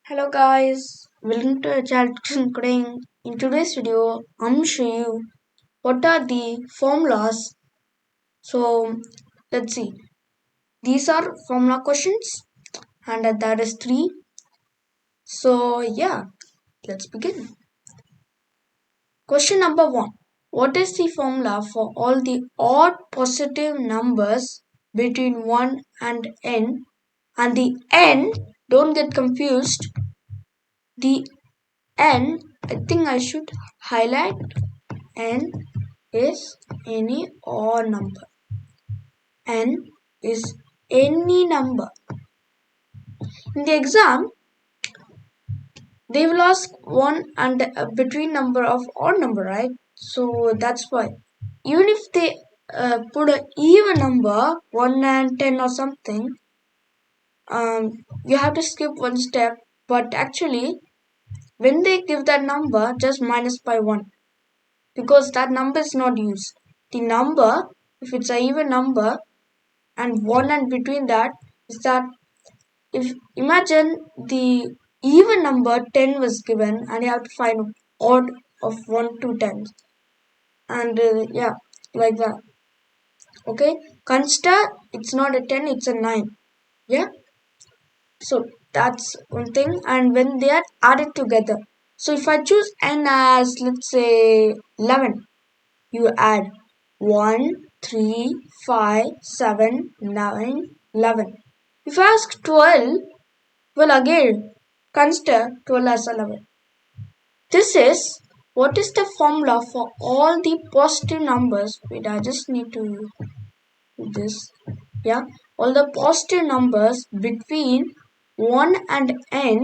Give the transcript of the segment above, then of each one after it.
Hello guys, welcome to Child Coding. In today's video, I'm showing you what are the formulas. So let's see. These are formula questions, and that is three. So yeah, let's begin. Question number one: what is the formula for all the odd positive numbers between 1 and n? And the n, don't get confused. The n, I think I should highlight n is any odd number. N is any number. In the exam, they will ask one and between number of odd number, right? So that's why. Even if they put an even number, 1 and 10 or something, you have to skip one step. But actually, when they give that number, just minus by 1. Because that number is not used. The number, if it's an even number, and 1 and between that is that if imagine the even number 10 was given and you have to find odd of 1 to 10 and yeah, like that. Okay, consider it's not a 10, it's a 9. Yeah, so that's one thing. And when they are added together, so if I choose n as let's say 11, you add 1, 3, 5, 7, 9, 11. If I ask 12, well again, consider 12 as 11. This is what is the formula for all the positive numbers. Wait, I just need to do this. Yeah, all the positive numbers between 1 and n,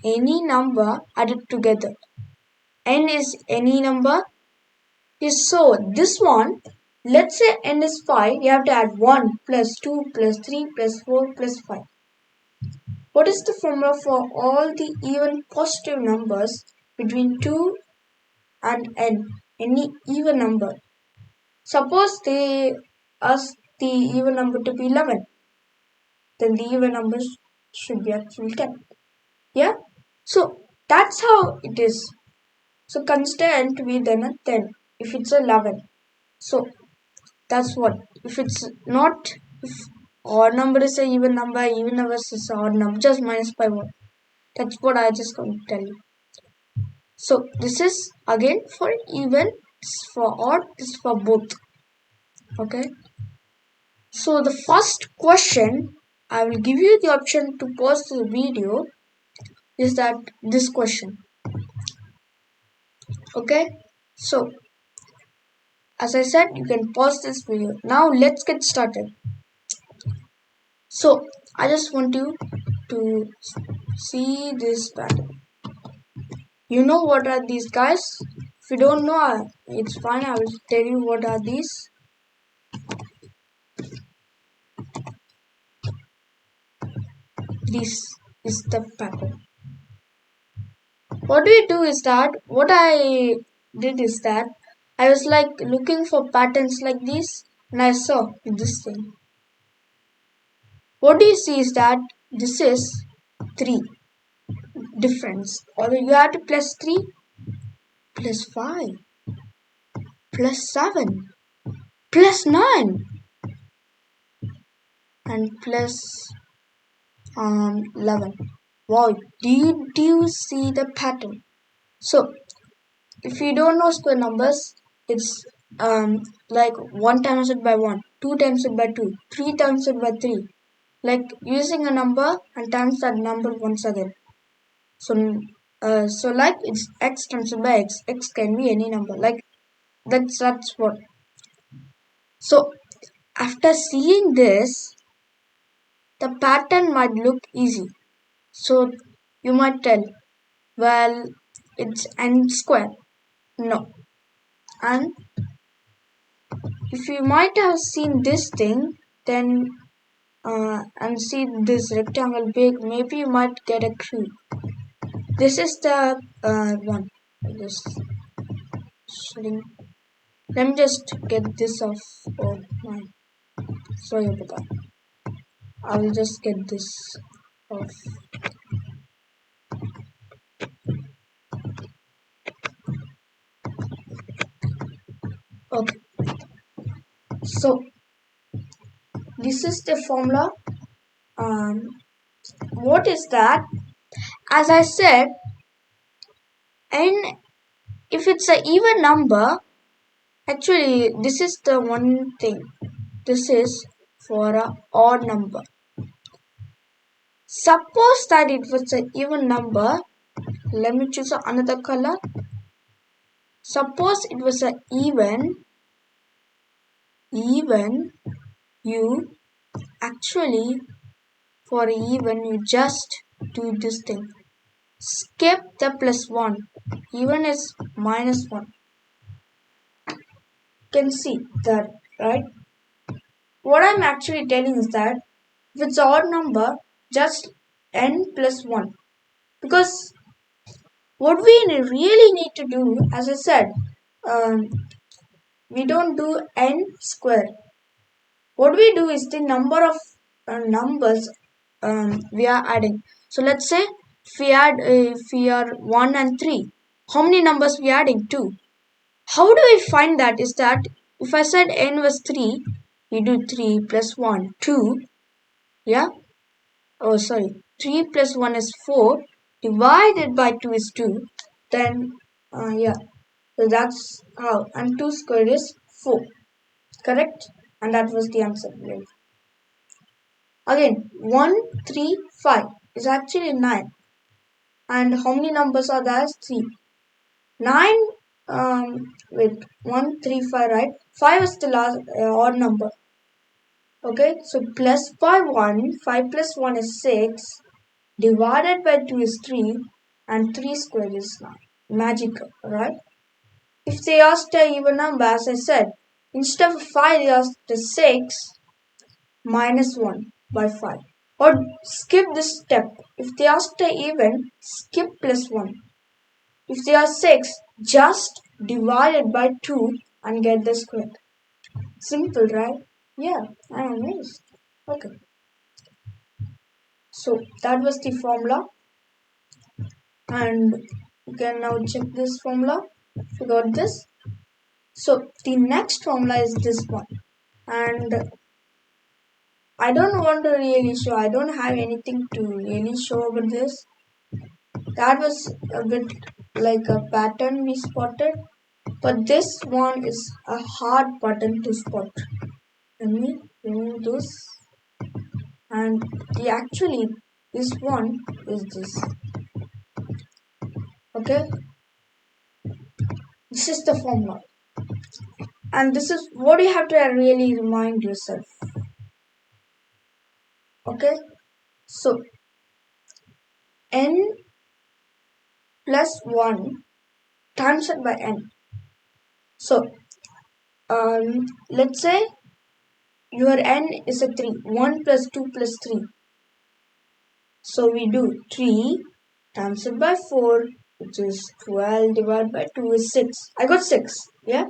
any number added together. N is any number. Yes, so this one, let's say n is 5, you have to add 1 plus 2 plus 3 plus 4 plus 5. What is the formula for all the even positive numbers between 2 and n? Any even number. Suppose they ask the even number to be 11. Then the even numbers should be actually 10. Yeah? So that's how it is. So consider n to be then a 10 if it's 11. So that's what. If it's not, if odd number is a even number is a odd number, just minus by 1. That's what I just going to tell you. So this is again for even, this is for odd, this is for both. Okay. So the first question, I will give you the option to pause the video, is that this question. Okay. So as I said, you can pause this video. Now let's get started. So I just want you to see this pattern. You know what are these guys? If you don't know, it's fine. I will tell you what are these. This is the pattern. What we do is that, what I did is that, I was like looking for patterns like this and I saw this thing. What do you see is that this is 3 difference. Or you have to plus 3, plus 5, plus 7, plus 9 and plus 11. Wow, do you see the pattern? So if you don't know square numbers, it's like 1 times it by 1, 2 times it by 2, 3 times it by 3. Like using a number and times that number once again. So like it's x times it by x. X can be any number. Like that's what. So after seeing this, the pattern might look easy. So you might tell, well, it's n square. No. And if you might have seen this thing, then and see this rectangle big, maybe you might get a clue. This is the one. This shrink. Let me just get this off. Oh my, sorry about that. I will just get this off. Okay, so this is the formula. Um, what is that? As I said, n, if it's an even number, actually this is the one thing. This is for a odd number. Suppose that it was an even number. Let me choose another color. Suppose it was an even, you actually, for even, you just do this thing. Skip the plus 1. Even is minus 1. You can see that, right? What I'm actually telling is that if it's an odd number, just n plus 1. Because what we really need to do, as I said, um, we don't do n square. What we do is the number of numbers we are adding. So let's say if we are 1 and 3, how many numbers we are adding? 2. How do we find that? Is that if I said n was 3, we do 3 plus 1, 2. Yeah? Oh, sorry. 3 plus 1 is 4. Divided by 2 is 2. Then, yeah. So that's how. And 2 squared is 4. Correct? And that was the answer. Again, 1, 3, 5 is actually 9. And how many numbers are there? 3. 9, wait, 1, 3, 5, right? 5 is the last odd number. Okay, so plus by 1, 5 plus 1 is 6, divided by 2 is 3, and 3 squared is 9. Magical, right? If they asked a even number, as I said, instead of 5, they asked the 6 minus 1 by 5. Or skip this step. If they asked a even, skip plus 1. If they are 6, just divide it by 2 and get the square. Simple, right? Yeah, I'm amazed. Okay. So that was the formula. And you can now check this formula. You got this? So the next formula is this one. And I don't want to really show. I don't have anything to really show about this. That was a bit like a pattern we spotted. But this one is a hard pattern to spot. Let me remove this. And actually this one is this. Okay? This is the formula. And this is what you have to really remind yourself. Okay? So n plus 1 times it by n. So let's say your n is a 3. 1 plus 2 plus 3. So we do 3 times it by 4, which is 12 divided by 2 is 6. I got 6. Yeah?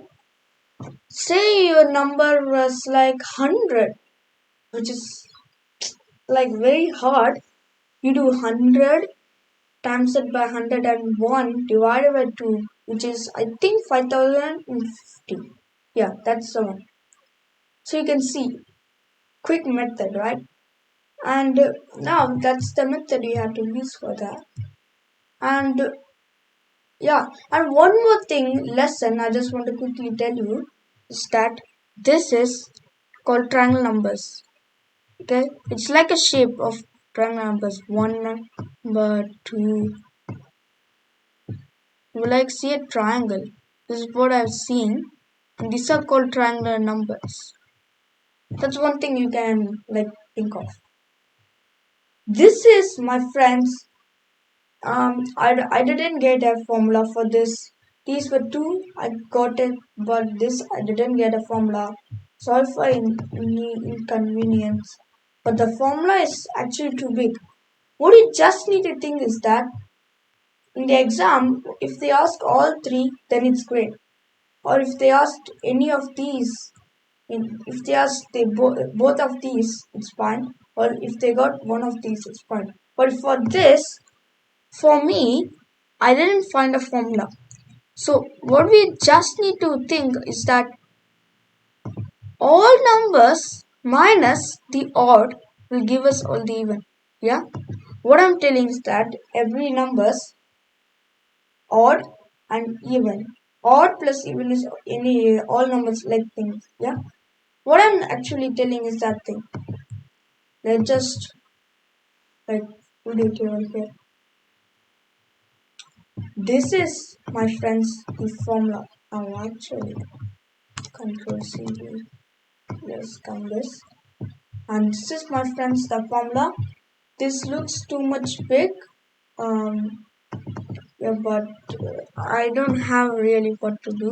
Say your number was like 100, which is like very hard. You do 100 times it by 101 divided by 2, which is I think 5050. Yeah, that's the one. So you can see, quick method, right? And now that's the method you have to use for that. And yeah, and one more thing, lesson I just want to quickly tell you is that this is called triangle numbers. Okay, it's like a shape of triangle numbers. 1 number, 2. You like see a triangle. This is what I've seen, and these are called triangular numbers. That's one thing you can like think of. This is, my friends. I didn't get a formula for this. These were two I got it, but this I didn't get a formula. Sorry for inconvenience. But the formula is actually too big. What you just need to think is that in the exam, if they ask all three, then it's great. Or if they asked any of these, if they asked both of these, it's fine. Or if they got one of these, it's fine. But for this, for me, I didn't find a formula. So what we just need to think is that all numbers minus the odd will give us all the even. Yeah, what I'm telling is that every numbers odd and even. Odd plus even is any all numbers like things. Yeah, what I'm actually telling is that thing. Let's just like put it over here. This is, my friends, the formula. Actually, Control C. Let's come this. And this is, my friends, the formula. This looks too much big. Um, yeah, but I don't have really what to do.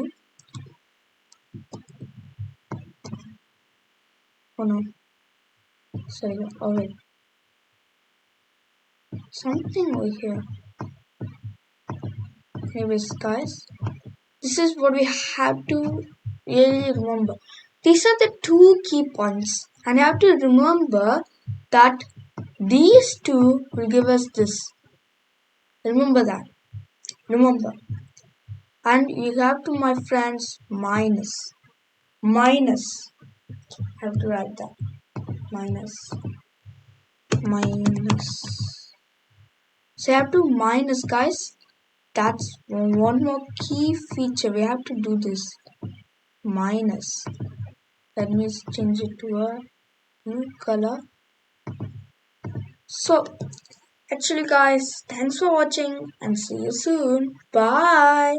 Oh no. Sorry. Oh wait. Something over here. Anyways, guys, this is what we have to really remember. These are the two key points, and you have to remember that these two will give us this. Remember that. Remember. And you have to, my friends, minus. Minus. I have to write that. Minus. Minus. So you have to minus, guys. That's one more key feature. We have to do this. Minus. Let me change it to a new color. So, actually, guys, thanks for watching and see you soon. Bye.